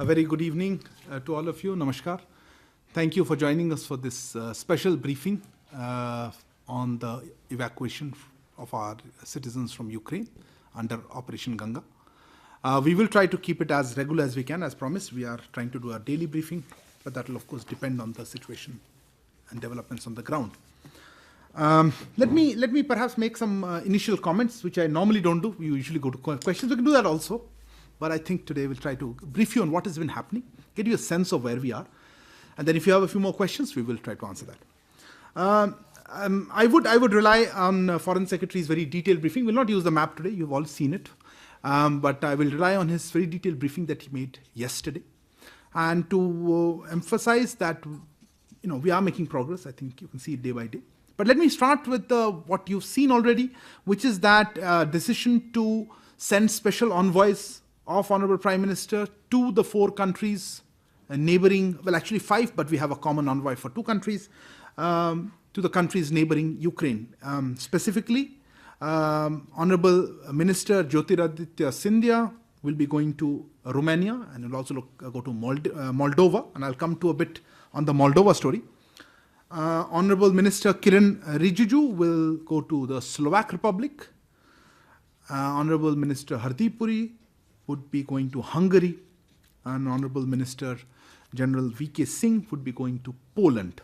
A very good evening to all of you. Namaskar. Thank you for joining us for this special briefing on the evacuation of our citizens from Ukraine under Operation Ganga. We will try to keep it as regular as we can. As promised, we are trying to do a daily briefing, but that will of course depend on the situation and developments on the ground. Let me perhaps make some initial comments, which I normally don't do. We usually go to questions. We can do that also. But I think today we'll try to brief you on what has been happening, get you a sense of where we are. And then if you have a few more questions, we will try to answer that. I would rely on Foreign Secretary's very detailed briefing. We'll not use the map today. You've all seen it. But I will rely on his very detailed briefing that he made yesterday. And to emphasize that we are making progress. I think you can see it day by day. But let me start with what you've seen already, which is that decision to send special envoys of Honorable Prime Minister to the 4 countries neighboring, well actually 5, but we have a common envoy for 2 countries, to the countries neighboring Ukraine. Specifically, Honorable Minister Jyotiraditya Scindia will be going to Romania and will also go to Moldova, and I'll come to a bit on the Moldova story. Honorable Minister Kiran Rijiju will go to the Slovak Republic. Honorable Minister Hardeep Puri would be going to Hungary, and Honorable Minister General V.K. Singh would be going to Poland.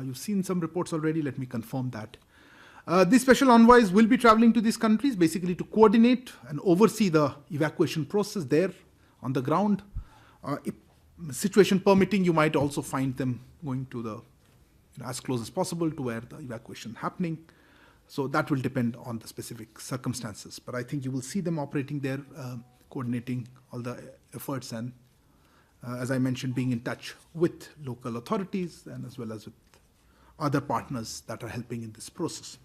You've seen some reports already, let me confirm that. These special envoys will be traveling to these countries basically to coordinate and oversee the evacuation process there on the ground. If situation permitting, you might also find them going to the as close as possible to where the evacuation is happening. So that will depend on the specific circumstances. But I think you will see them operating there, coordinating all the efforts and, as I mentioned, being in touch with local authorities and as well as with other partners that are helping in this process.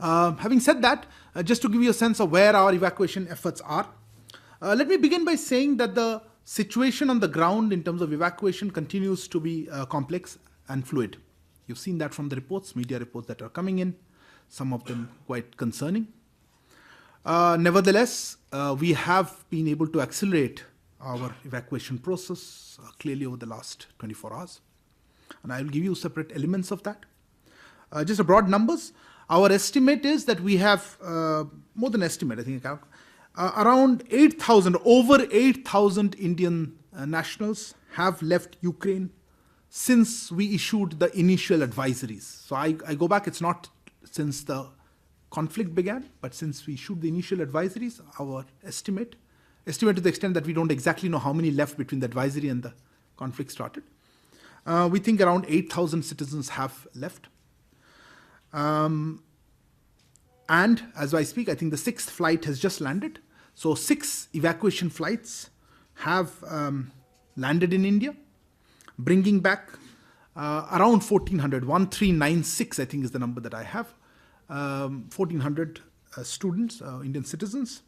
Having said that, just to give you a sense of where our evacuation efforts are, let me begin by saying that the situation on the ground in terms of evacuation continues to be complex and fluid. You've seen that from the reports, media reports that are coming in, some of them quite concerning. Nevertheless, we have been able to accelerate our evacuation process clearly over the last 24 hours. And I will give you separate elements of that. Just a broad numbers. Our estimate is that we have, more than estimate, I think, around 8,000, over 8,000 Indian nationals have left Ukraine since we issued the initial advisories. So I go back, it's not since the conflict began, but since we issued the initial advisories, our estimate to the extent that we don't exactly know how many left between the advisory and the conflict started. We think around 8,000 citizens have left. And as I speak, I think the 6th flight has just landed. So 6 evacuation flights have landed in India, bringing back around 1,396, I think is the number that I have, 1,400 students, Indian citizens.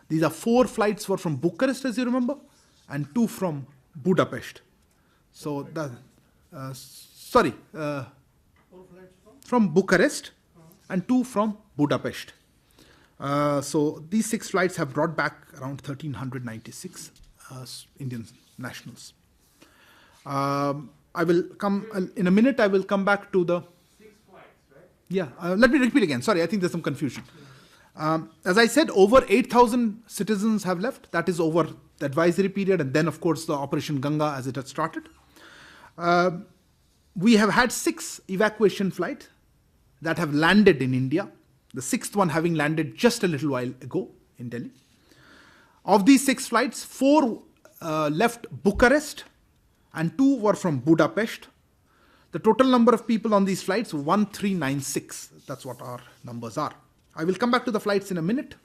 These are 4 flights were from Bucharest, as you remember, and 2 from Budapest. So, from Bucharest and 2 from Budapest. So these 6 flights have brought back around 1,396 Indian nationals. I will come in a minute. I will come back to the 6 flights, right? Yeah. Let me repeat again. Sorry, I think there's some confusion. As I said, over 8,000 citizens have left. That is over the advisory period, and then of course the Operation Ganga as it had started. We have had 6 evacuation flights that have landed in India. The 6th one having landed just a little while ago in Delhi. Of these 6 flights, 4 left Bucharest and 2 were from Budapest. The total number of people on these flights, 1,396. That's what our numbers are. I will come back to the flights in a minute.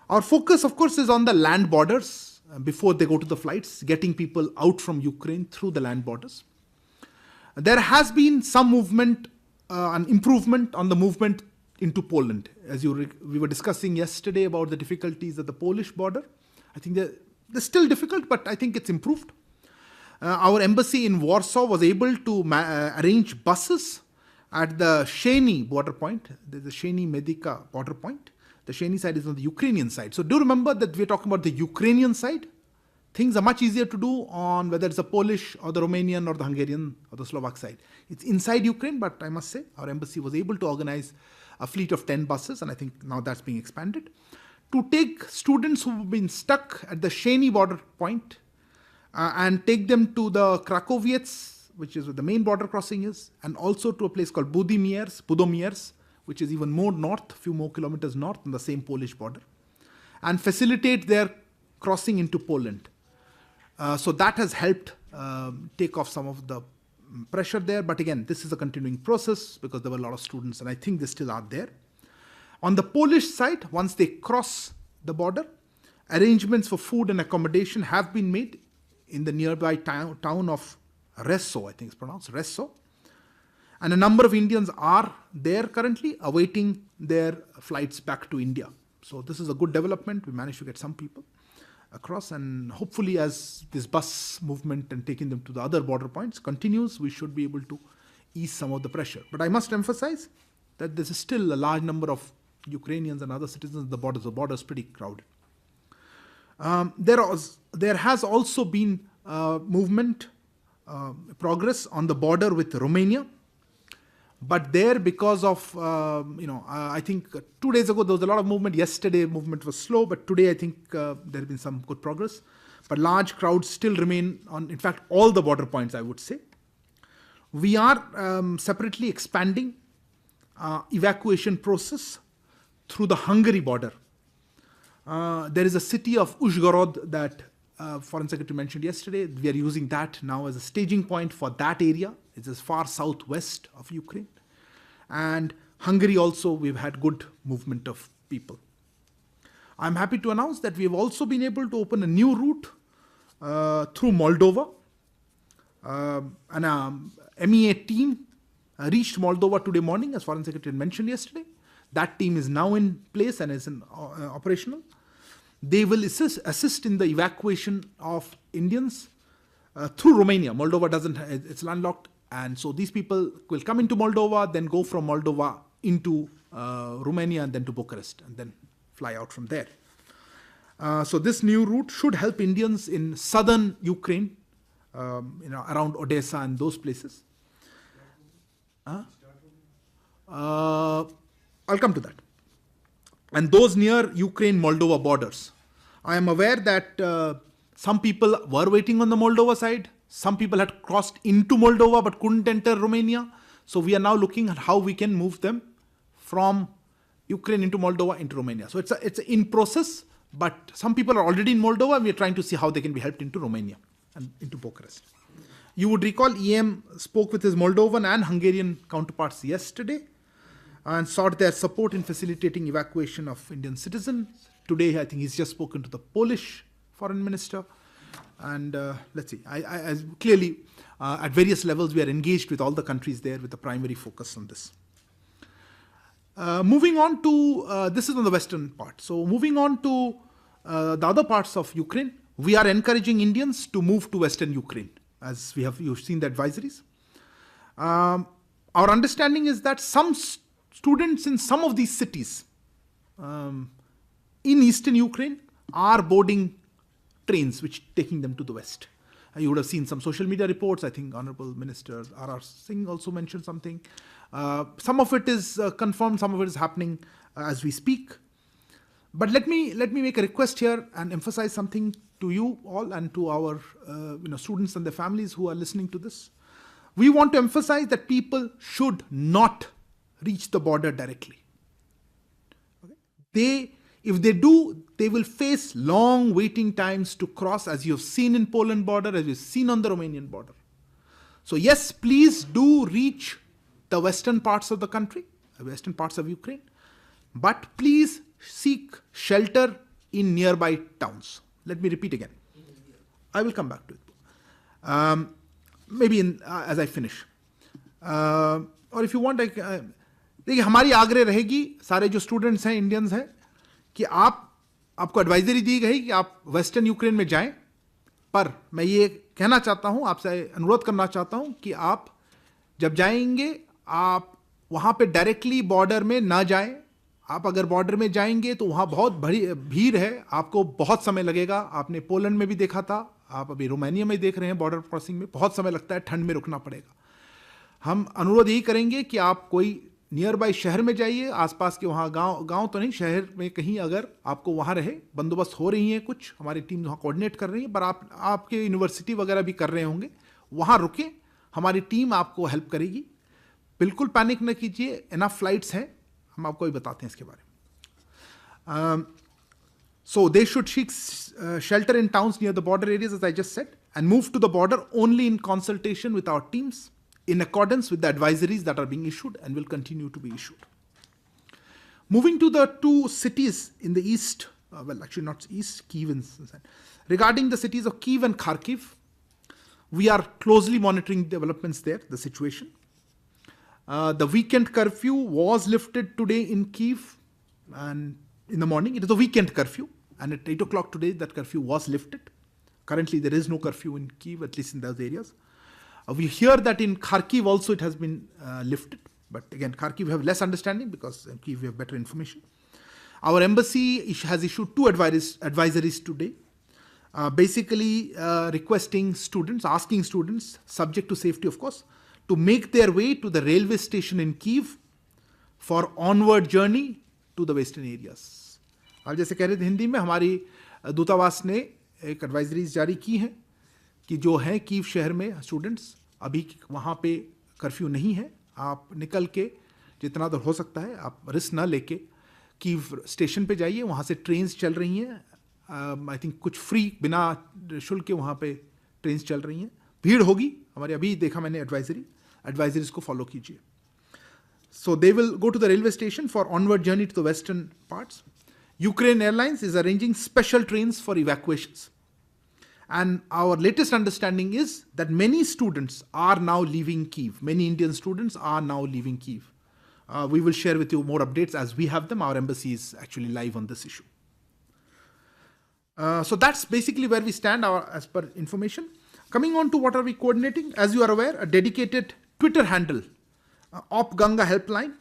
Our focus, of course, is on the land borders before they go to the flights, getting people out from Ukraine through the land borders. There has been some movement, an improvement on the movement into Poland. As we were discussing yesterday about the difficulties at the Polish border. I think they're still difficult, but I think it's improved. Our embassy in Warsaw was able to arrange buses at the Sheni border point. There's a Sheni Medica border point. The Sheni side is on the Ukrainian side. So do remember that we're talking about the Ukrainian side, things are much easier to do on whether it's the Polish or the Romanian or the Hungarian or the Slovak side. It's inside Ukraine, but I must say our embassy was able to organize a fleet of 10 buses, and I think now that's being expanded, to take students who've been stuck at the Sheni border point and take them to the Krakowiec, which is where the main border crossing is, and also to a place called Budomierz, which is even more north, a few more kilometers north on the same Polish border, and facilitate their crossing into Poland. So that has helped take off some of the pressure there. But again, this is a continuing process because there were a lot of students, and I think they still are there. On the Polish side, once they cross the border, arrangements for food and accommodation have been made in the nearby town of Resso, I think it's pronounced Resso. And a number of Indians are there currently awaiting their flights back to India. So this is a good development. We managed to get some people across, and hopefully as this bus movement and taking them to the other border points continues, we should be able to ease some of the pressure. But I must emphasize that there is still a large number of Ukrainians and other citizens at the borders. The border is pretty crowded. There has also been movement, progress on the border with Romania. But there, because of, I think 2 days ago, there was a lot of movement. Yesterday, movement was slow. But today, I think there has been some good progress. But large crowds still remain on, in fact, all the border points, I would say. We are separately expanding evacuation process through the Hungary border. There is a city of Uzhgorod that Foreign Secretary mentioned yesterday. We are using that now as a staging point for that area. It's as far southwest of Ukraine. And Hungary also, we've had good movement of people. I'm happy to announce that we have also been able to open a new route through Moldova. An MEA team reached Moldova today morning, as Foreign Secretary mentioned yesterday. That team is now in place and is operational. They will assist in the evacuation of Indians through Romania. Moldova it's landlocked. And so these people will come into Moldova, then go from Moldova into Romania and then to Bucharest and then fly out from there. So this new route should help Indians in southern Ukraine, around Odessa and those places. I'll come to that. And those near Ukraine-Moldova borders. I am aware that some people were waiting on the Moldova side. Some people had crossed into Moldova but couldn't enter Romania. So we are now looking at how we can move them from Ukraine into Moldova into Romania. So it's in process, but some people are already in Moldova, and we are trying to see how they can be helped into Romania and into Bucharest. You would recall EM spoke with his Moldovan and Hungarian counterparts yesterday and sought their support in facilitating evacuation of Indian citizens. Today, I think he's just spoken to the Polish foreign minister. And let's see, clearly at various levels we are engaged with all the countries there with a primary focus on this. Moving on to, this is on the western part. So moving on to the other parts of Ukraine, we are encouraging Indians to move to western Ukraine, as you've seen the advisories. Our understanding is that some students in some of these cities in eastern Ukraine are boarding trains which taking them to the west. You would have seen some social media reports. I think Honorable Minister R.R. Singh also mentioned something. Some of it is confirmed, some of it is happening as we speak. But let me make a request here and emphasize something to you all and to our students and their families who are listening to this. We want to emphasize that people should not reach the border directly. Okay? If they do, they will face long waiting times to cross, as you have seen in Poland border, as you've seen on the Romanian border. So yes, please do reach the western parts of the country, the western parts of Ukraine, but please seek shelter in nearby towns. Let me repeat again. I will come back to it. Maybe as I finish. Or if you want, देखिए हमारी आग्रह रहेगी सारे जो students हैं, Indians हैं, कि आपको एडवाइजरी दी गई कि आप वेस्टर्न यूक्रेन में जाएं, पर मैं ये कहना चाहता हूं, आपसे अनुरोध करना चाहता हूं कि आप जब जाएंगे आप वहां पे डायरेक्टली बॉर्डर में ना जाएं. आप अगर बॉर्डर में जाएंगे तो वहां बहुत भीड़ है, आपको बहुत समय लगेगा. आपने पोलैंड में भी देखा था, आप अभी रोमानिया में देख रहे हैं बॉर्डर क्रॉसिंग में बहुत समय लगता है, ठंड में रुकना पड़ेगा। हम अनुरोध यही करेंगे कि आप कोई नियर बाय शहर में जाइए, आसपास के वहाँ गांव तो नहीं, शहर में कहीं अगर आपको वहाँ रहे, बंदोबस्त हो रही है कुछ, हमारी टीम वहाँ कोऑर्डिनेट कर रही है, पर आपके यूनिवर्सिटी वगैरह भी कर रहे होंगे, वहाँ रुके, हमारी टीम आपको हेल्प करेगी। बिल्कुल पैनिक न कीजिए, इनफ फ्लाइट्स हैं, हम आपको भी बताते हैं इसके बारे में। So they should seek shelter in towns near the border areas, as I just said, and move to the border only in consultation with our teams, in accordance with the advisories that are being issued and will continue to be issued. Moving to the two cities in the east, well, actually not east, Kyiv and regarding the cities of Kyiv and Kharkiv, we are closely monitoring developments there, the situation. The weekend curfew was lifted today in Kyiv, and in the morning, it is a weekend curfew, and at 8 o'clock today, that curfew was lifted. Currently, there is no curfew in Kyiv, at least in those areas. We hear that in Kharkiv also it has been lifted, but again, Kharkiv we have less understanding because in Kyiv we have better information. Our embassy has issued 2 advisories today, basically requesting students, asking students, subject to safety of course, to make their way to the railway station in Kyiv for onward journey to the western areas. आप जैसे कह रहे थे हिंदी में, हमारी दूतावास ने एक एडवाइजरीज जारी की हैं कि जो है कीव शहर में स्टूडेंट्स, अभी वहाँ पे कर्फ्यू नहीं है, आप निकल के जितना दूर हो सकता है आप रिस्क ना लेके कीव स्टेशन पे जाइए, वहाँ से ट्रेन्स चल रही हैं, आई थिंक कुछ फ्री बिना शुल्क के वहाँ पे ट्रेन्स चल रही हैं, भीड़ होगी हमारे, अभी देखा मैंने एडवाइजरीज को फॉलो कीजिए. So they will go to the railway station for onward journey to the western parts. Ukraine Airlines is arranging special trains for evacuations. And our latest understanding is that many students are now leaving Kyiv. Many Indian students are now leaving Kyiv. We will share with you more updates as we have them. Our embassy is actually live on this issue. So that's basically where we stand as per information. Coming on to what are we coordinating. As you are aware, a dedicated Twitter handle, Op Ganga helpline,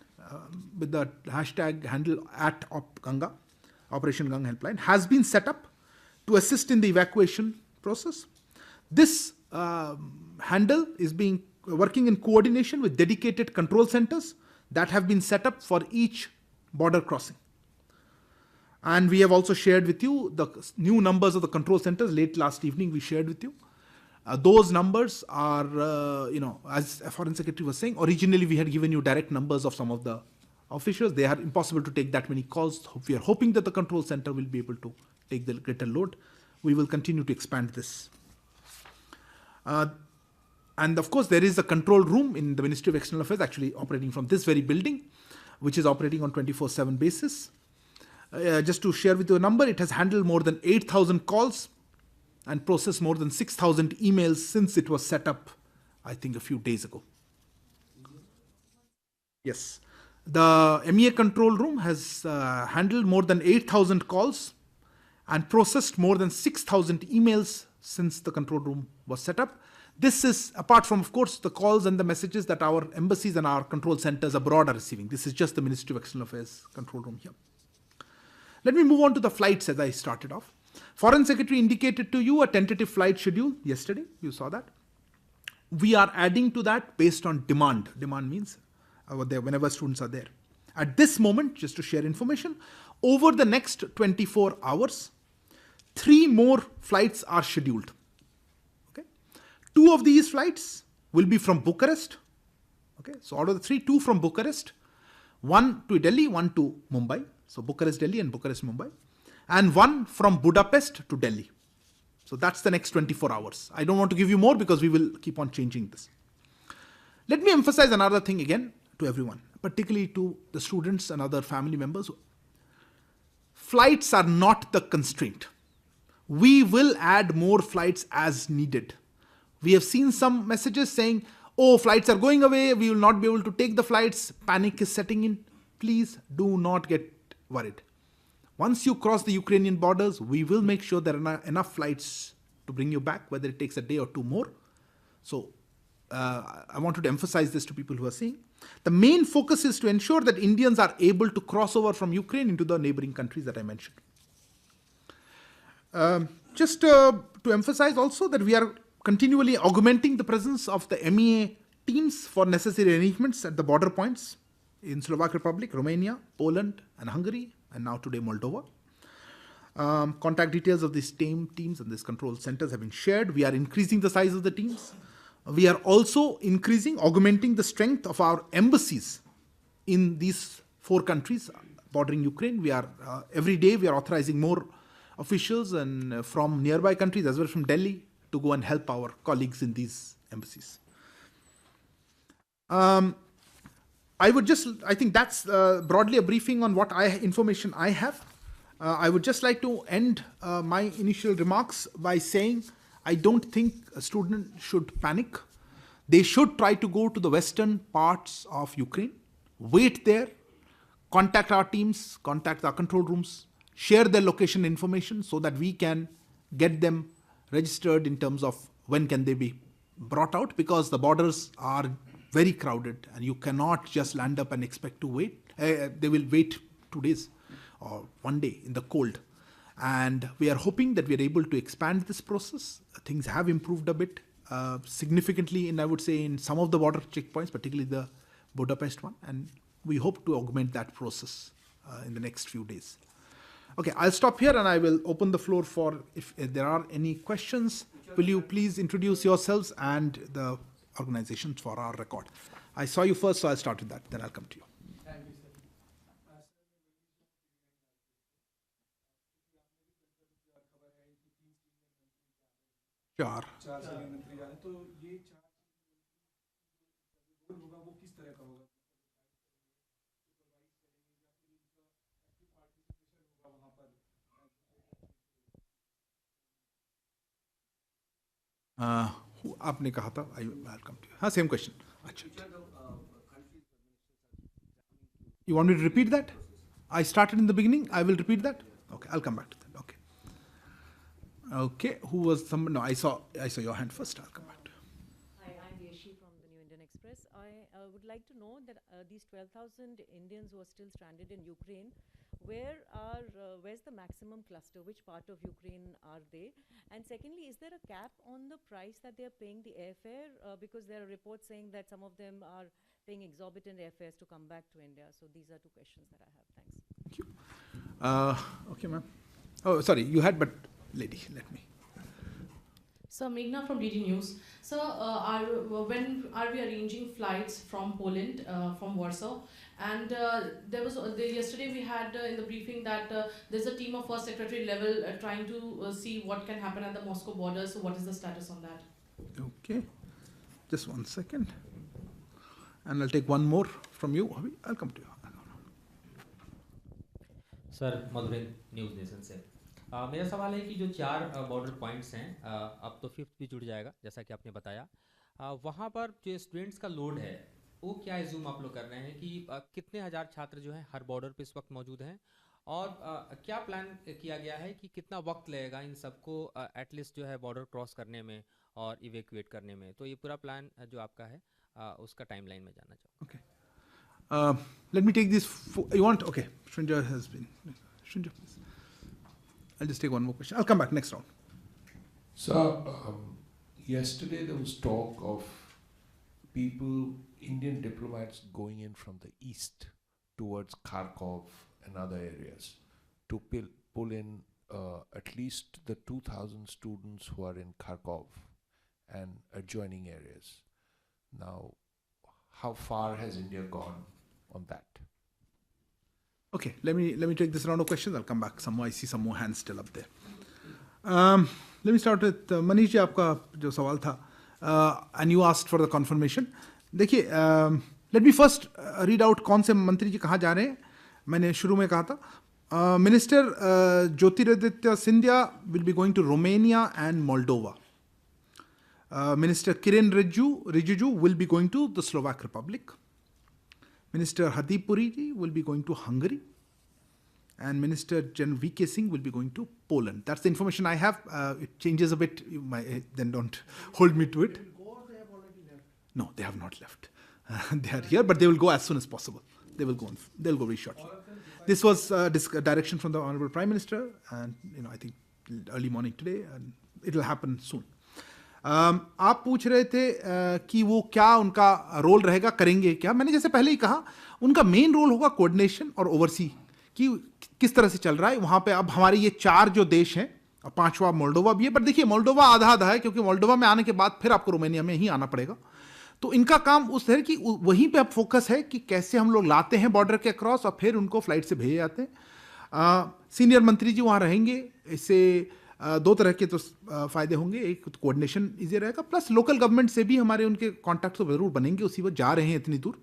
with the hashtag handle at Op Ganga, Operation Ganga helpline, has been set up to assist in the evacuation process. This handle is working in coordination with dedicated control centers that have been set up for each border crossing. And we have also shared with you the new numbers of the control centers. Late last evening we shared with you. Those numbers are, as Foreign Secretary was saying, originally we had given you direct numbers of some of the officials. They are impossible to take that many calls. We are hoping that the control center will be able to take the greater load. We will continue to expand this. And of course, there is a control room in the Ministry of External Affairs actually operating from this very building, which is operating on 24/7 basis. Just to share with you a number, it has handled more than 8,000 calls and processed more than 6,000 emails since it was set up, I think, a few days ago. Yes. The MEA control room has handled more than 8,000 calls and processed more than 6,000 emails since the control room was set up. This is apart from, of course, the calls and the messages that our embassies and our control centers abroad are receiving. This is just the Ministry of External Affairs control room here. Let me move on to the flights as I started off. Foreign Secretary indicated to you a tentative flight schedule yesterday. You saw that. We are adding to that based on demand. Demand means whenever students are there. At this moment, just to share information, over the next 24 hours, 3 more flights are scheduled. Okay, 2 of these flights will be from Bucharest. Okay, so out of the 3, 2 from Bucharest, 1 to Delhi, 1 to Mumbai. So Bucharest, Delhi and Bucharest, Mumbai. And 1 from Budapest to Delhi. So that's the next 24 hours. I don't want to give you more because we will keep on changing this. Let me emphasize another thing again to everyone, particularly to the students and other family members. Flights are not the constraint. We will add more flights as needed. We have seen some messages saying, oh, flights are going away, we will not be able to take the flights, panic is setting in. Please do not get worried. Once you cross the Ukrainian borders, we will make sure there are enough flights to bring you back, whether it takes a day or 2 more. So I wanted to emphasize this to people who are seeing. The main focus is to ensure that Indians are able to cross over from Ukraine into the neighboring countries that I mentioned. Just to emphasize also that we are continually augmenting the presence of the MEA teams for necessary arrangements at the border points in Slovak Republic, Romania, Poland, and Hungary, and now today Moldova. Contact details of these teams and these control centers have been shared. We are increasing the size of the teams. We are also augmenting the strength of our embassies in these 4 countries bordering Ukraine. We are every day we are authorizing more officials and from nearby countries as well as from Delhi to go and help our colleagues in these embassies. I think that's broadly a briefing on what information I have. I would just like to end my initial remarks by saying I don't think a student should panic. They should try to go to the western parts of Ukraine, wait there, contact our teams, contact our control rooms, share their location information so that we can get them registered in terms of when can they be brought out, because the borders are very crowded and you cannot just land up and expect to wait. They will wait 2 days or 1 day in the cold. And we are hoping that we are able to expand this process. Things have improved a bit significantly I would say, in some of the border checkpoints, particularly the Budapest one. And we hope to augment that process in the next few days. Okay, I'll stop here and I will open the floor for if there are any questions. Will you please introduce yourselves and the organizations for our record? I saw you first, so I'll start with that. Then I'll come to you. चार supplementary आ रहे हैं, तो ये 4 होगा वो किस तरह का होगा? वहाँ पर आपने कहा था I will come to you. हाँ, सेम क्वेश्चन. अच्छा, you want me to repeat that? I started in the beginning. I will repeat that. Okay, I'll come back to that. Okay. Okay, who was some? No, I saw your hand first. I'll come back to you. Hi, I'm Yeshi from the New Indian Express. I would like to know that these 12,000 Indians who are still stranded in Ukraine, where's the maximum cluster? Which part of Ukraine are they? And secondly, is there a cap on the price that they are paying the airfare? Because there are reports saying that some of them are paying exorbitant airfares to come back to India. So these are 2 questions that I have. Thanks. Thank you. Okay, ma'am. Oh, sorry, you had, but lady, let me. So Meghna from DD News. So when are we arranging flights from Poland, from Warsaw? And yesterday we had in the briefing that there's a team of first secretary level trying to see what can happen at the Moscow border. So what is the status on that? Okay, just 1 second. And I'll take one more from you. I'll come to you. Sir, Madhuren news nation से मेरा सवाल है कि जो 4 border points हैं, अब तो 5th भी जुड़ जाएगा जैसा कि आपने बताया, वहाँ पर जो स्टूडेंट्स का लोड है वो क्या एज्यूम आप लोग कर रहे हैं कि कितने हज़ार छात्र जो हैं हर बॉर्डर पे इस वक्त मौजूद हैं, और क्या प्लान किया गया है कि कितना वक्त लगेगा इन सबको एटलीस्ट जो है बॉर्डर क्रॉस करने में और इवैक्यूएट करने में? तो ये पूरा प्लान जो आपका है उसका टाइमलाइन में जानना चाहूँगा. Okay. Let me take this. You want? Okay. Srinja has been. Srinja, please. I'll just take one more question. I'll come back next round. So, yesterday there was talk of Indian diplomats going in from the east towards Kharkov and other areas to pull in at least the 2,000 students who are in Kharkov and adjoining areas. Now, how far has India gone on that? Okay, let me take this round of questions. I'll come back. I see some more hands still up there. Let me start with Manish ji, आपका जो सवाल था, and you asked for the confirmation. देखिए, let me first read out कौन से मंत्री जी कहाँ जा रहे हैं. मैंने शुरू में कहा था, Minister Jyotiraditya Scindia will be going to Romania and Moldova. Minister Kiren Rijiju will be going to the Slovak Republic. Minister Hardeep Puri will be going to Hungary. And Minister Jan V.K. Singh will be going to Poland. That's the information I have. It changes a bit. Then don't hold me to it. No, they have not left. They are here, but they will go as soon as possible. They will go. They'll go very shortly. This was direction from the Honorable Prime Minister, and I think early morning today, and it will happen soon. आप पूछ रहे थे कि वो क्या उनका role रहेगा, करेंगे क्या. मैंने जैसे पहले ही कहा, उनका मेन रोल होगा कोऑर्डिनेशन और ओवरसी कि किस तरह से चल रहा है वहाँ पे. अब हमारे ये 4 जो देश हैं, और 5वां मोल्डोवा भी है, पर देखिए मोल्डोवा आधा आधा है, क्योंकि मोल्डोवा में आने के बाद फिर आपको रोमानिया में ही आना पड़ेगा. तो इनका काम उस तरह की वहीं पे अब फोकस है कि कैसे हम लोग लाते हैं बॉर्डर के अक्रॉस और फिर उनको फ्लाइट से भेजे जाते हैं. सीनियर मंत्री जी वहाँ रहेंगे. इससे 2 तरह के तो फायदे होंगे. एक तो कोऑर्डिनेशन ईजी रहेगा, प्लस लोकल गवर्नमेंट से भी हमारे उनके कॉन्टैक्ट तो जरूर बनेंगे. उसी वक्त जा रहे हैं इतनी दूर.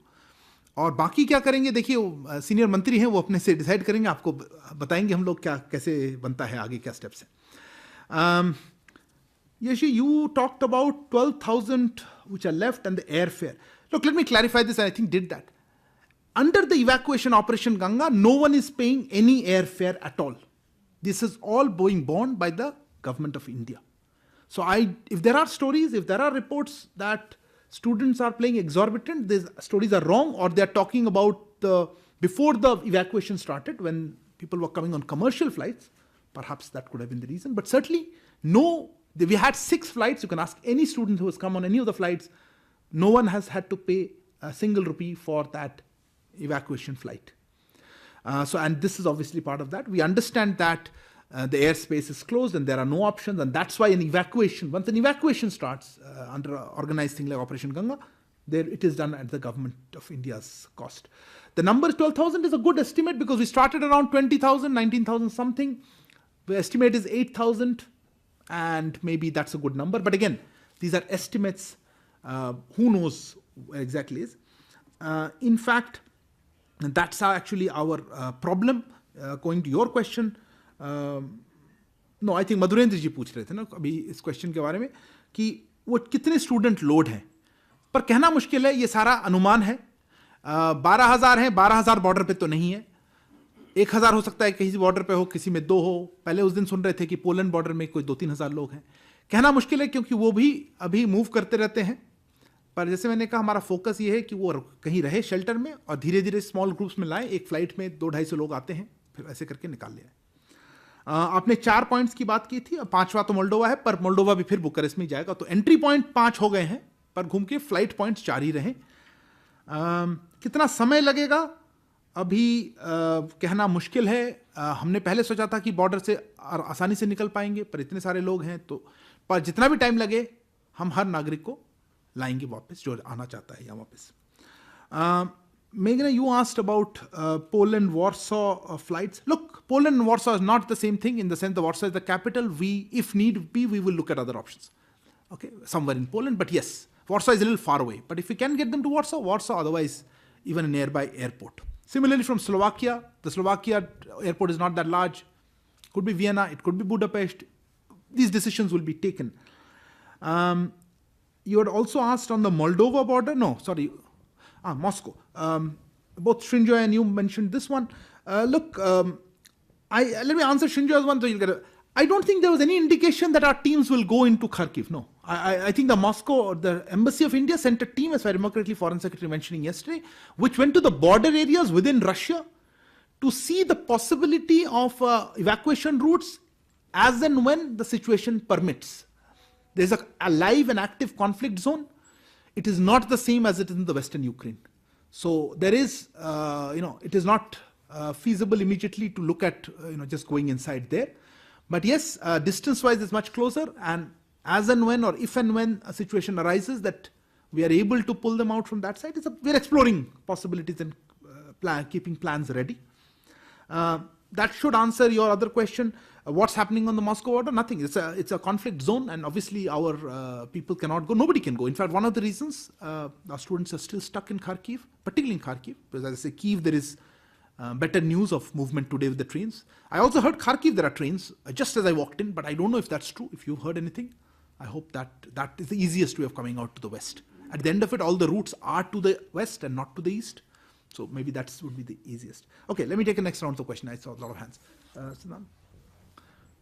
और बाकी क्या करेंगे, देखिए सीनियर मंत्री हैं, वो अपने से डिसाइड करेंगे. आपको बताएंगे हम लोग क्या कैसे बनता है, आगे क्या स्टेप्स हैं. Yashi, you talked about 12,000 which are left and the airfare. Look, let me clarify this. I think did that. Under the evacuation operation Ganga, no one is paying any airfare at all. This is all being borne by the government of India. So if there are stories, if there are reports that students are paying exorbitant, these stories are wrong, or they are talking about before the evacuation started, when people were coming on commercial flights, perhaps that could have been the reason. But certainly, no. We had 6 flights. You can ask any student who has come on any of the flights. No one has had to pay a single rupee for that evacuation flight. And this is obviously part of that. We understand that the airspace is closed and there are no options, and that's why once an evacuation starts under organized thing like Operation Ganga, it is done at the government of India's cost. The number 12,000 is a good estimate because we started around 20,000, 19,000 something. The estimate is 8,000. And maybe that's a good number. But again, these are estimates. Who knows where exactly is. In fact, that's actually our problem. Going to your question, no, I think Madhurendra जी पूछ रहे थे ना अभी इस question के बारे में कि वो कितने स्टूडेंट लोड हैं. पर कहना मुश्किल है, ये सारा अनुमान है. 12,000 हैं, 12,000 बॉर्डर पे तो नहीं है. 1,000 हो सकता है, किसी बॉर्डर पे हो, किसी में 2 हो. पहले उस दिन सुन रहे थे कि पोलैंड बॉर्डर में कोई 2-3 हज़ार लोग हैं. कहना मुश्किल है क्योंकि वो भी अभी मूव करते रहते हैं. पर जैसे मैंने कहा, हमारा फोकस ये है कि वो कहीं रहे शेल्टर में और धीरे धीरे स्मॉल ग्रुप्स में लाएं. एक फ्लाइट में 200-250 लोग आते हैं, फिर ऐसे करके निकाल ले आए. आपने 4 पॉइंट्स की बात की थी. 5वां तो मोल्डोवा है, पर मोल्डोवा भी फिर बुकारेस्ट में जाएगा. तो एंट्री पॉइंट 5 हो गए हैं, पर घूम के फ्लाइट पॉइंट्स 4 ही रहे. कितना समय लगेगा अभी कहना मुश्किल है. हमने पहले सोचा था कि बॉर्डर से आसानी से निकल पाएंगे, पर इतने सारे लोग हैं तो पर जितना भी टाइम लगे हम हर नागरिक को लाएंगे वापस, जो आना चाहता है यहाँ वापस. Meghna, you asked about Poland, Warsaw flights. Look, Poland and Warsaw is not the same thing in the sense that Warsaw is the capital. If need be, we will look at other options. Okay, somewhere in Poland, but yes, Warsaw is a little far away. But if we can get them to Warsaw, otherwise even a nearby airport. Similarly from Slovakia, the Slovakia airport is not that large. Could be Vienna, it could be Budapest. These decisions will be taken. You had also asked on the Moldova border. No, sorry. Moscow. Both Shinjoy and you mentioned this one. Look, let me answer Shinjoy's one so you'll get a... I don't think there was any indication that our teams will go into Kharkiv. No. I think the Moscow or the Embassy of India sent a team, as I remember correctly, Foreign Secretary mentioning yesterday, which went to the border areas within Russia to see the possibility of evacuation routes as and when the situation permits. There's a live and active conflict zone. It is not the same as it is in the Western Ukraine. So there is, it is not feasible immediately to look at, just going inside there. But yes, distance-wise it's much closer, and as and when or if and when a situation arises that we are able to pull them out from that side, we're exploring possibilities and keeping plans ready. That should answer your other question. What's happening on the Moscow border? Nothing. It's a conflict zone, and obviously our people cannot go. Nobody can go. In fact, one of the reasons our students are still stuck in Kharkiv, particularly in Kharkiv, because as I say, Kyiv, there is better news of movement today with the trains. I also heard Kharkiv there are trains just as I walked in, but I don't know if that's true. If you've heard anything, I hope that is the easiest way of coming out to the west. At the end of it, all the routes are to the west and not to the east. So maybe that would be the easiest. Okay, let me take the next round of question. I saw a lot of hands. Siddhant?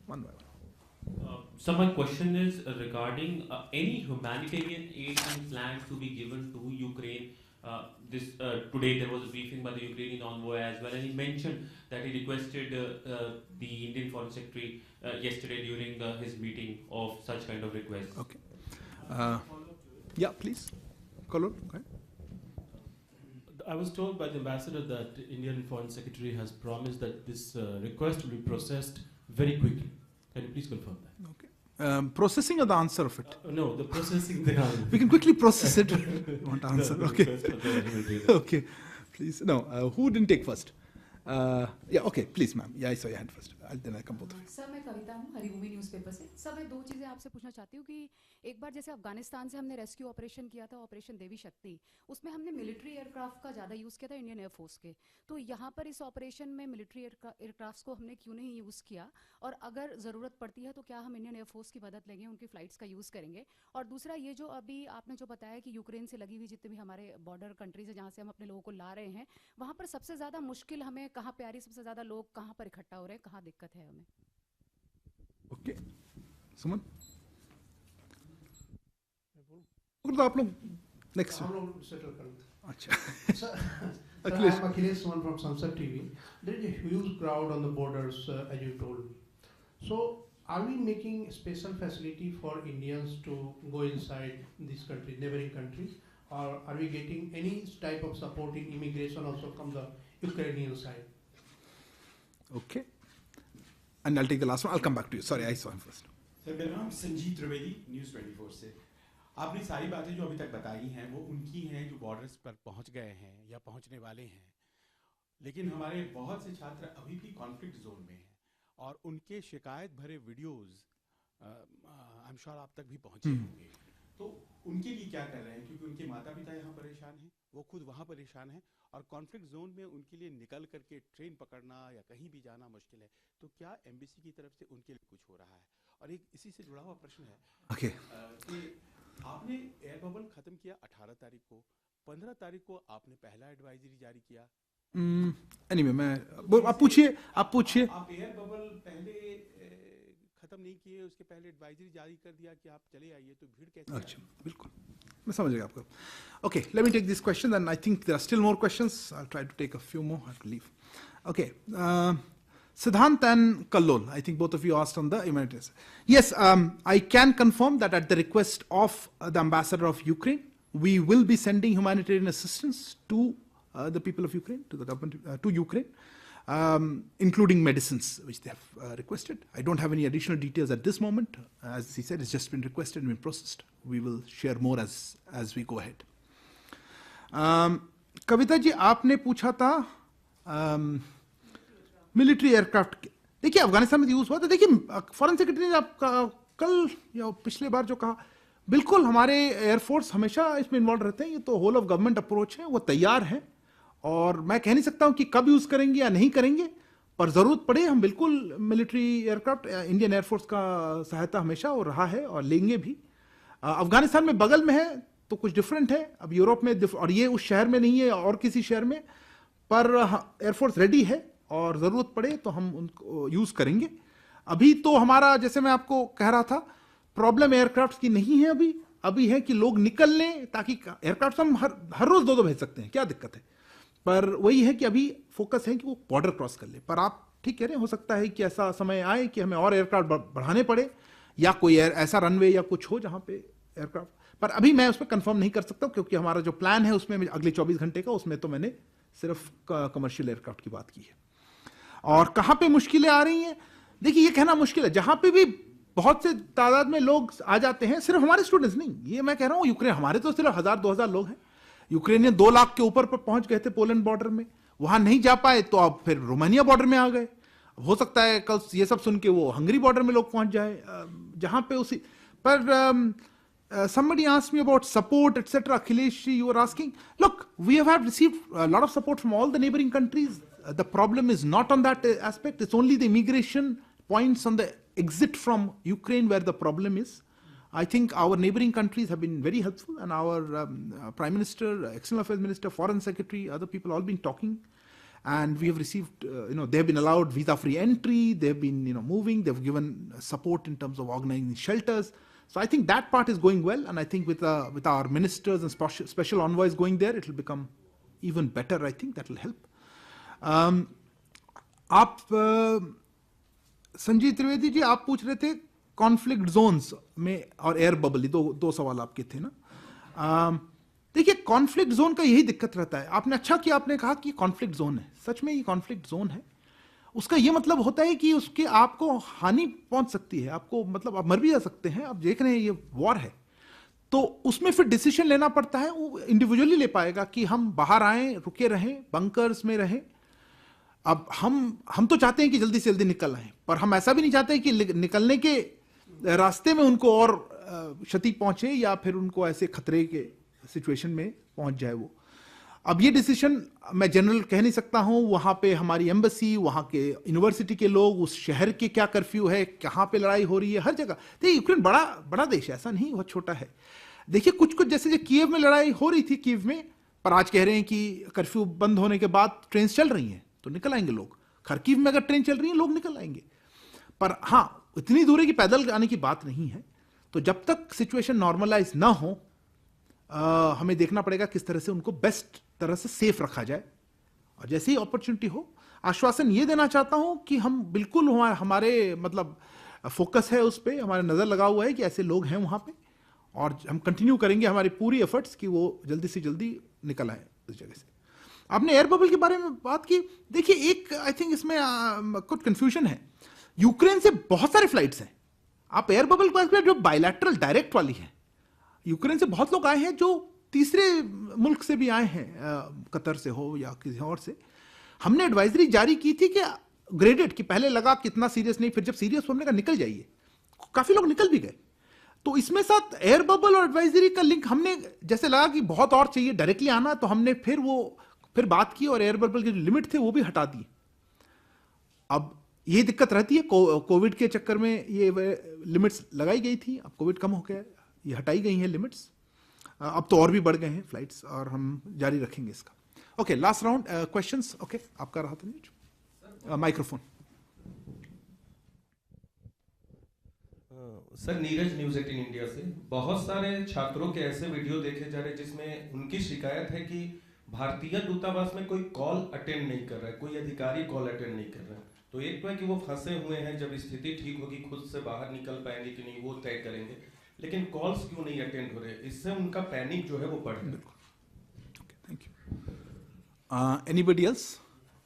One by one. So my question is regarding any humanitarian aid and plans to be given to Ukraine. today there was a briefing by the Ukrainian envoy as well, and he mentioned that he requested the Indian Foreign Secretary yesterday during his meeting of such kind of requests. Okay. Yeah, please. Color. Okay. I was told by the ambassador that the Indian Foreign Secretary has promised that this request will be processed very quickly. Can you please confirm that? Okay. Processing or the answer of it? No, the processing the We can quickly process it. You want to answer? Okay. Okay. Please. No. Who didn't take first? Yeah. Okay. Please, ma'am. Yeah, I saw your hand first. Then I come both of you. Sir मैं कविता हूँ Haribhoomi newspaper से। Sir मैं दो चीज़ें आपसे पूछना चाहती हूँ कि एक बार जैसे अफगानिस्तान से हमने रेस्क्यू ऑपरेशन किया था, ऑपरेशन देवी शक्ति, उसमें हमने मिलिट्री एयरक्राफ्ट का ज़्यादा यूज़ किया था, इंडियन एयरफोर्स के। तो यहाँ पर इस ऑपरेशन में मिलिट्री एयरक्राफ्ट्स को हमने क्यों नहीं यूज़ किया, और अगर ज़रूरत पड़ती है तो क्या हम इंडियन एयरफोर्स की मदद लेंगे, उनकी फ़्लाइट्स का यूज़ करेंगे? और दूसरा ये जो अभी आपने जो बताया कि यूक्रेन से लगी हुई जितने भी हमारे बॉर्डर कंट्रीज है जहाँ से हम अपने लोगों को ला रहे हैं, वहाँ पर सबसे ज़्यादा मुश्किल हमें कहाँ पे आ रही है, सबसे ज़्यादा लोग कहाँ पर इकट्ठा हो रहे हैं, कहाँ दिक्कत है हमें? ओके सुमन तो आप लोग नेक्स्ट अच्छा I am Akhilesh Suman from Samsat TV. There is a huge crowd on the borders, as you told. So, are we making special facility for Indians to go inside these countries, neighboring countries, or are we getting any type of support in immigration also from the Ukrainian side? Okay. And I'll take the last one. I'll come back to you. Sorry, I saw him first. Sir मेरा नाम Sanjeet Trivedi news 24 से। आपने सारी बातें जो अभी तक बताई हैं वो उनकी हैं जो बॉर्डर्स पर पहुंच गए हैं या पहुंचने वाले हैं, लेकिन हमारे बहुत से छात्र अभी भी कॉन्फ्लिक्ट जोन में हैं और उनके शिकायत भरे वीडियोस आई एम श्योर आप तक भी पहुंचे होंगे। तो उनके लिए क्या कर रहे हैं, क्योंकि उनके माता पिता यहाँ परेशान हैं, वो खुद वहाँ परेशान हैं और कॉन्फ्लिक्ट जोन में उनके लिए निकल करके ट्रेन पकड़ना या कहीं भी जाना मुश्किल है। तो क्या एम्बेसी की तरफ से उनके लिए कुछ हो रहा है? और एक इसी से जुड़ा हुआ प्रश्न है कि आपने एयर बबल खत्म किया 18 तारीख को, 15 तारीख को आपने पहला एडवाइजरी जारी किया। anyway, मैं आप पूछिए आप एयर बबल पहले खत्म नहीं किए, उसके पहले एडवाइजरी जारी कर दिया कि आप चले आइए, तो भीड़ कैसे? अच्छा बिल्कुल मैं समझ गया आपको. Okay, let me take this question and I think there are still more questions. I'll try to take a few more. I have to leave. Okay. Siddhant and Kallol, I think both of you asked on the humanitarian. Yes, I can confirm that at the request of the ambassador of Ukraine, we will be sending humanitarian assistance to the people of Ukraine, to the government, to Ukraine, including medicines, which they have requested. I don't have any additional details at this moment. As he said, it's just been requested and been processed. We will share more as we go ahead. Kavita ji, आपने पूछा था military aircraft के. देखिए अफगानिस्तान में use हुआ था. देखिए foreign secretary ने आपका कल या पिछले बार जो कहा, बिल्कुल हमारे एयरफोर्स हमेशा इसमें इन्वॉल्व रहते हैं. ये तो होल ऑफ गवर्नमेंट अप्रोच है, वो तैयार है और मैं कह नहीं सकता हूं कि कब यूज करेंगे या नहीं करेंगे, पर जरूरत पड़े हम बिल्कुल मिलिट्री एयरक्राफ्ट इंडियन एयरफोर्स का सहायता हमेशा हो रहा है और लेंगे भी. अफगानिस्तान में बगल में है तो कुछ डिफरेंट है. अब यूरोप में और ये उस शहर में नहीं है और किसी शहर में, पर एयरफोर्स रेडी है और ज़रूरत पड़े तो हम उनको यूज़ करेंगे. अभी तो हमारा, जैसे मैं आपको कह रहा था, प्रॉब्लम एयरक्राफ्ट की नहीं है. अभी है कि लोग निकल लें, ताकि एयरक्राफ्ट हम हर रोज़ दो भेज सकते हैं, क्या दिक्कत है. पर वही है कि अभी फोकस है कि वो बॉर्डर क्रॉस कर ले. पर आप ठीक कह रहे हैं, हो सकता है कि ऐसा समय आए कि हमें और एयरक्राफ्ट बढ़ाने पड़े या कोई ऐसा रनवे या कुछ हो जहाँ पे एयरक्राफ्ट. पर अभी मैं उसमें कंफर्म नहीं कर सकता, क्योंकि हमारा जो प्लान है उसमें अगले 24 घंटे का, उसमें तो मैंने सिर्फ कमर्शियल एयरक्राफ्ट की बात की है. और कहाँ पे मुश्किलें आ रही हैं, देखिए ये कहना मुश्किल है. जहाँ पे भी बहुत से तादाद में लोग आ जाते हैं, सिर्फ हमारे स्टूडेंट्स नहीं, ये मैं कह रहा हूँ यूक्रेन, हमारे तो सिर्फ 1000-2000 लोग हैं. यूक्रेनियन 2 लाख के ऊपर पर पहुंच गए थे पोलैंड बॉर्डर में, वहां नहीं जा पाए तो अब फिर रोमानिया बॉर्डर में आ गए. हो सकता है कल ये सब सुन के वो हंगरी बॉर्डर में लोग पहुंच जाए, जहां पे उसी पर. Somebody asked me about support, etc. Akhilesh, you were asking. Look, we have received a lot of support from all the neighboring countries. The problem is not on that aspect. It's only the immigration points on the exit from Ukraine where the problem is. I think our neighboring countries have been very helpful, and our Prime Minister, External Affairs Minister, Foreign Secretary, other people all been talking. And we have received, they've been allowed visa-free entry. They've been, moving. They've given support in terms of organizing shelters. So I think that part is going well, and I think with our ministers and special envoys going there, it will become even better, I think that will help. आप संजीव त्रिवेदी जी, आप पूछ रहे थे conflict Jones में और air bubble, दो सवाल आपके थे ना. देखिए, कॉन्फ्लिक्ट जोन का यही दिक्कत रहता है. आपने अच्छा किया, आपने कहा कि कॉन्फ्लिक्ट जोन है. सच में ये कॉन्फ्लिक्ट जोन है. उसका ये मतलब होता है कि उसके आपको हानि पहुंच सकती है, आपको मतलब आप मर भी जा सकते हैं. आप देख रहे हैं ये वॉर है, तो उसमें फिर डिसीजन लेना पड़ता है. वो इंडिविजुअली ले पाएगा कि हम बाहर आए, रुके रहें, बंकर्स में रहें. अब हम तो चाहते हैं कि जल्दी से जल्दी निकल आए, पर हम ऐसा भी नहीं चाहते कि निकलने के रास्ते में उनको और क्षति पहुंचे या फिर उनको ऐसे खतरे के सिचुएशन में पहुंच जाए वो. अब ये डिसीजन मैं जनरल कह नहीं सकता हूं. वहां पे हमारी एम्बेसी, वहां के यूनिवर्सिटी के लोग, उस शहर के क्या कर्फ्यू है, कहां पे लड़ाई हो रही है, हर जगह. देखिए, यूक्रेन बड़ा देश है, ऐसा नहीं बहुत छोटा है. देखिए, कुछ जैसे कीव में लड़ाई हो रही थी कीव में, पर आज कह रहे हैं कि कर्फ्यू बंद होने के बाद ट्रेन चल रही हैं तो निकल आएंगे लोग. खरकीव में अगर ट्रेन चल रही है लोग निकल आएंगे. पर हाँ, इतनी दूर है कि पैदल आने की बात नहीं है. तो जब तक सिचुएशन नॉर्मलाइज ना हो, हमें देखना पड़ेगा किस तरह से उनको बेस्ट तरह से सेफ रखा जाए. और जैसे ही अपॉर्चुनिटी हो, आश्वासन ये देना चाहता हूं कि हम बिल्कुल हमारे मतलब फोकस है उस पर, हमारा नजर लगा हुआ है कि ऐसे लोग हैं वहां पे, और हम कंटिन्यू करेंगे हमारी पूरी एफर्ट्स कि वो जल्दी से जल्दी निकल आए उस जगह से. आपने एयर बबल के बारे में बात की. देखिए, एक आई थिंक इसमें कुछ कंफ्यूजन है. यूक्रेन से बहुत सारे फ्लाइट्स हैं. आप एयर बबल की बात करें जो बायलैटरल डायरेक्ट वाली है, यूक्रेन से बहुत लोग आए हैं जो तीसरे मुल्क से भी आए हैं, कतर से हो या किसी और से. हमने एडवाइजरी जारी की थी कि ग्रेडेड, कि पहले लगा कितना सीरियस नहीं, फिर जब सीरियस होने का निकल जाइए. काफी लोग निकल भी गए. तो इसमें साथ एयर बबल और एडवाइजरी का लिंक हमने, जैसे लगा कि बहुत और चाहिए डायरेक्टली आना, तो हमने फिर बात की और एयर बबल के जो लिमिट थे वो भी हटा दिए. अब ये दिक्कत रहती है, कोविड के चक्कर में ये लिमिट्स लगाई गई थी, अब कोविड कम हो गया, ये हटाई गई हैं लिमिट्स. अब तो और भी बढ़ गए हैं फ्लाइट्स, और हम जारी रखेंगे इसका. Okay, last round questions. Okay, आपका रहा था microphone. Sir, Neeraj, news 18 India से. बहुत सारे छात्रों के ऐसे वीडियो देखे जा रहे हैं जिसमें उनकी शिकायत है कि भारतीय दूतावास में कोई कॉल अटेंड नहीं कर रहा है, कोई अधिकारी कॉल अटेंड नहीं कर रहा है. तो एक तो है कि वो फंसे हुए हैं, जब स्थिति ठीक होगी खुद से बाहर निकल पाएंगे कि नहीं वो तय करेंगे, लेकिन कॉल्स क्यों नहीं अटेंड हो रहे? इससे उनका पैनिक जो है वो बढ़ रहा है. Thank you. Anybody else?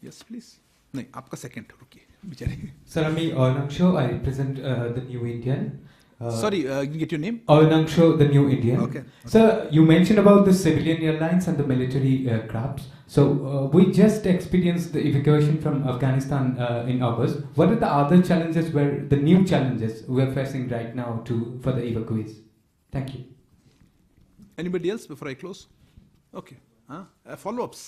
Yes please. नहीं, आपका सेकंड, रुकिए बेचारे. Sir, I'm Arnaksho. I represent the New Indian. Sorry, get your name. Arnaksho, the New Indian. Okay. Sir, you mentioned about the civilian airlines and the military crafts. So we just experienced the evacuation from Afghanistan in August. What are the other challenges, the new challenges we are facing right now for the evacuees? Thank you. Anybody else before I close? Okay. Follow-ups.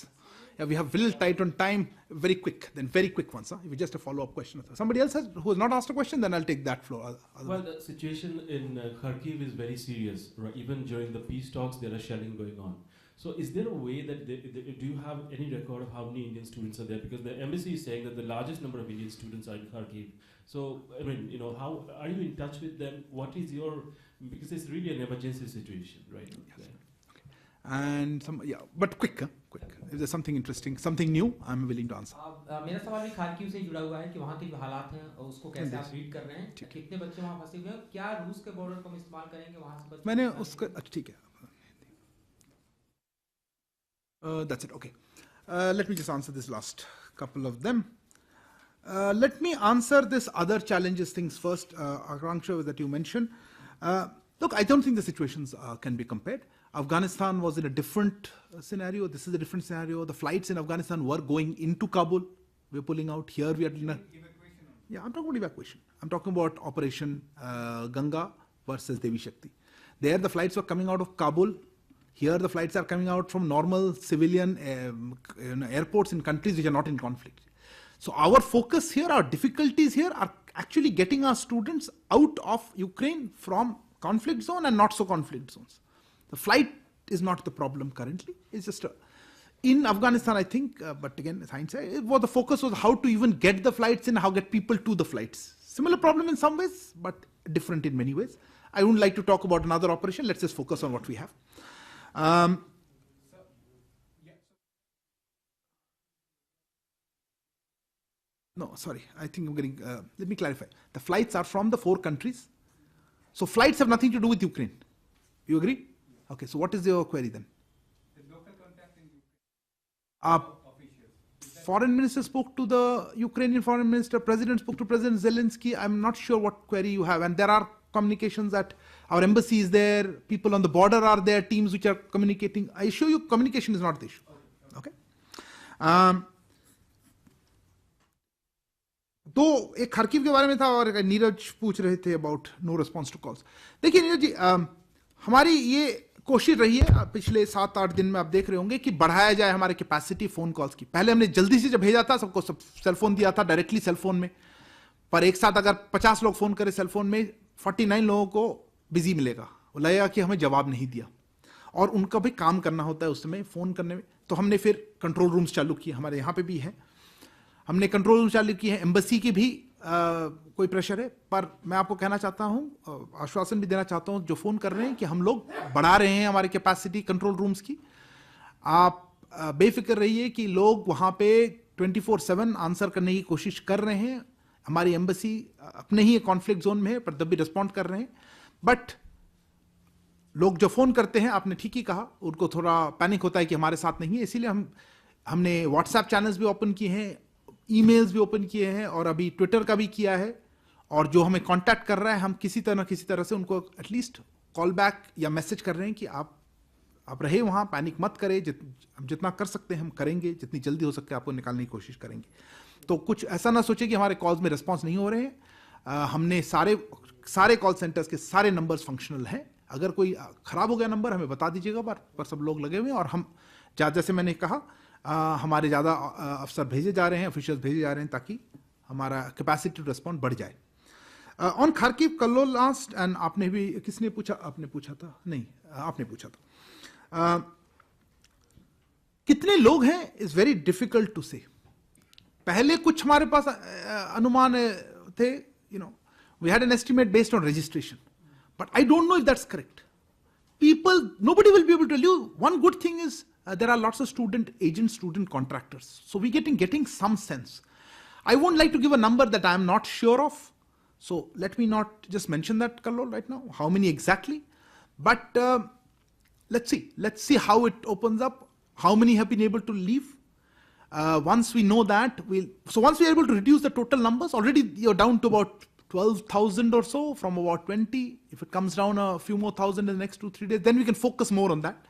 Yeah, we have little tight on time. Very quick ones. If it's just a follow-up question. Somebody else who has not asked a question, then I'll take that floor. Well, the situation in Kharkiv is very serious. Right? Even during the peace talks, there are shelling going on. So is there a way that do you have any record of how many Indian students are there? Because the embassy is saying that the largest number of Indian students are in Kharkiv. So, I mean, how are you in touch with them? What is your, because it's really an emergency situation, right? Yes. And but quick. If there's something interesting, something new, I'm willing to answer. मेरा सवाल भी खारकीव से जुड़ा हुआ है कि वहाँ के जो हालात हैं और उसको कैसे आप रीड कर रहे हैं, कितने बच्चे वहाँ फंसे हुए हैं, क्या रूस के बॉर्डर को हम इस्तेमाल करेंगे वहाँ से बच्चे? मैंने उसका ठीक है. That's it. Okay. Let me just answer this last couple of them. Let me answer this other challenges things first. Akanksha, that you mentioned. Look, I don't think the situations can be compared. Afghanistan was in a different scenario. This is a different scenario. The flights in Afghanistan were going into Kabul. We're pulling out. Here we are in a... Yeah, I'm talking about evacuation. I'm talking about Operation Ganga versus Devi Shakti. There the flights were coming out of Kabul. Here the flights are coming out from normal civilian airports in countries which are not in conflict. So our focus here, our difficulties here are actually getting our students out of Ukraine from conflict zone and not so conflict zones. The flight is not the problem currently. It's just in Afghanistan, I think, but again, hindsight, the focus was how to even get the flights in, how get people to the flights. Similar problem in some ways, but different in many ways. I wouldn't like to talk about another operation. Let's just focus on what we have. No, sorry. I think I'm getting. Let me clarify. The flights are from the 4 countries. So flights have nothing to do with Ukraine. You agree? Okay. So what is your query then? The local contact in Ukraine. Foreign minister spoke to the Ukrainian foreign minister. President spoke to President Zelensky. I'm not sure what query you have. And there are communications that our embassy is there. People on the border are there. Teams which are communicating. I assure you, communication is not the issue. Okay. तो एक खरकीव के बारे में था और नीरज पूछ रहे थे about no response to calls. देखिए नीरज जी, हमारी ये कोशिश रही है पिछले 7-8 दिन में, आप देख रहे होंगे कि बढ़ाया जाए हमारे कैपेसिटी फोन कॉल्स की. पहले हमने जल्दी से जब भेजा था सबको सेलफोन दिया था डायरेक्टली सेलफोन में, पर एक साथ अगर 50 लोग फोन करें सेलफोन में 49 लोगों को बिजी मिलेगा. वो लगेगा कि हमें जवाब नहीं दिया और उनका भी काम करना होता है उस समय फोन करने में. तो हमने फिर कंट्रोल रूम्स चालू किए, हमारे यहाँ पे भी है, हमने कंट्रोल रूम चालू किए हैं. एम्बेसी की भी कोई प्रेशर है, पर मैं आपको कहना चाहता हूं, आश्वासन भी देना चाहता हूं जो फोन कर रहे हैं कि हम लोग बढ़ा रहे हैं हमारी कैपेसिटी कंट्रोल रूम्स की. आप बेफिक्र रहिए कि लोग वहां पे 24/7 आंसर करने की कोशिश कर रहे हैं. हमारी एम्बेसी अपने ही कॉन्फ्लिक्ट जोन में है पर तब भी रिस्पॉन्ड कर रहे हैं. बट लोग जो फोन करते हैं, आपने ठीक ही कहा, उनको थोड़ा पैनिक होता है कि हमारे साथ नहीं है. इसीलिए हमने व्हाट्सएप चैनल्स भी ओपन किए हैं, ईमेल्स भी ओपन किए हैं और अभी ट्विटर का भी किया है. और जो हमें कांटेक्ट कर रहा है, हम किसी तरह से उनको एटलीस्ट कॉल बैक या मैसेज कर रहे हैं कि आप रहे वहाँ, पैनिक मत करें, हम जितना कर सकते हैं हम करेंगे, जितनी जल्दी हो सके आपको निकालने की कोशिश करेंगे. तो कुछ ऐसा ना सोचे कि हमारे कॉल्स में रिस्पॉन्स नहीं हो रहे हैं. हमने सारे कॉल सेंटर्स के सारे नंबर्स फंक्शनल हैं. अगर कोई खराब हो गया नंबर हमें बता दीजिएगा, पर सब लोग लगे हुए हैं. और हम जैसे मैंने कहा, हमारे ज़्यादा अफसर भेजे जा रहे हैं, ऑफिशियल्स भेजे जा रहे हैं ताकि हमारा कैपेसिटी टू रिस्पॉन्ड बढ़ जाए. On Kharkiv Kallo last, and आपने भी, किसने पूछा, आपने पूछा था, नहीं आपने पूछा था, कितने लोग हैं इज वेरी डिफिकल्ट टू से. पहले कुछ हमारे पास अनुमान थे, we had an estimate based on registration, but I don't know if that's correct. Nobody will be able to tell you. One good thing is there are lots of student agents, student contractors. So we're getting some sense. I won't like to give a number that I am not sure of. So let me not just mention that, Kallol, right now, how many exactly. But let's see how it opens up, how many have been able to leave. Once we know that, once we are able to reduce the total numbers, already you're down to about 12,000 or so from about 20. If it comes down a few more thousand in the next 2-3 days, then we can focus more on that.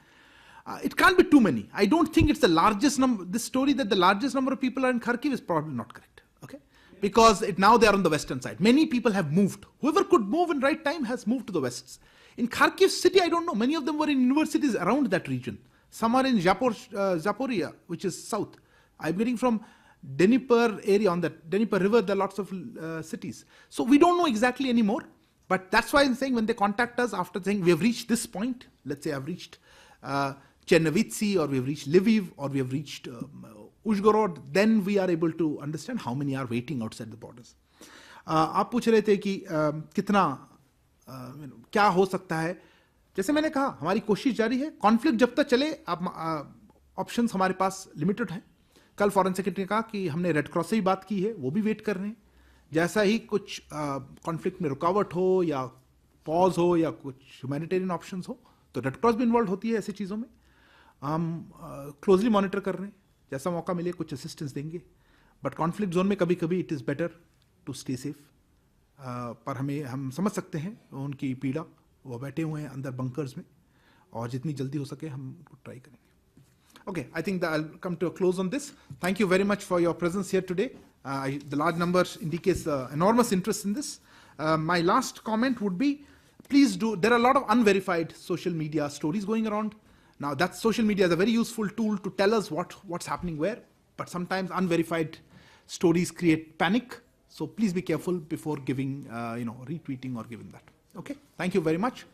It can't be too many. I don't think it's the largest number. This story that the largest number of people are in Kharkiv is probably not correct. Okay, because now they are on the western side. Many people have moved. Whoever could move in right time has moved to the west. In Kharkiv city, I don't know. Many of them were in universities around that region. Some are in Zaporizhia, which is south. I'm getting from Dnieper area, on the Dnieper river, there are lots of cities. So we don't know exactly anymore. But that's why I'm saying when they contact us after saying we have reached this point, let's say I've reached Chernivtsi, or we have reached Lviv, or we have reached Uzhgorod, then we are able to understand how many are waiting outside the borders. आप पूछ रहे थे कि कितना क्या हो सकता है. जैसे मैंने कहा, हमारी कोशिश जारी है. कॉन्फ्लिक्ट जब तक चले, ऑप्शंस हमारे पास लिमिटेड हैं. कल फॉरेन सेक्रेटरी ने कहा कि हमने रेड क्रॉस से ही बात की है, वो भी वेट कर रहे हैं. जैसा ही कुछ कॉन्फ्लिक्ट में रुकावट हो या पॉज हो या कुछ ह्यूमैनिटेरियन ऑप्शंस हो, तो रेड क्रॉस भी इन्वॉल्व होती है ऐसी चीज़ों में. हम क्लोजली मॉनिटर कर रहे हैं, जैसा मौका मिले कुछ असिस्टेंस देंगे. बट कॉन्फ्लिक्ट जोन में कभी कभी it is better to stay safe. पर हम समझ सकते हैं उनकी पीड़ा. वो बैठे हुए हैं अंदर बंकर्स में, और जितनी जल्दी हो सके हम ट्राई करेंगे. Okay, I think that I'll come to a close on this. Thank you very much for your presence here today. The large numbers indicates enormous interest in this. My last comment would be, please do, there are a lot of unverified social media stories going around. Now that social media is a very useful tool to tell us what's happening where, but sometimes unverified stories create panic. So please be careful before giving, retweeting or giving that. Okay, thank you very much.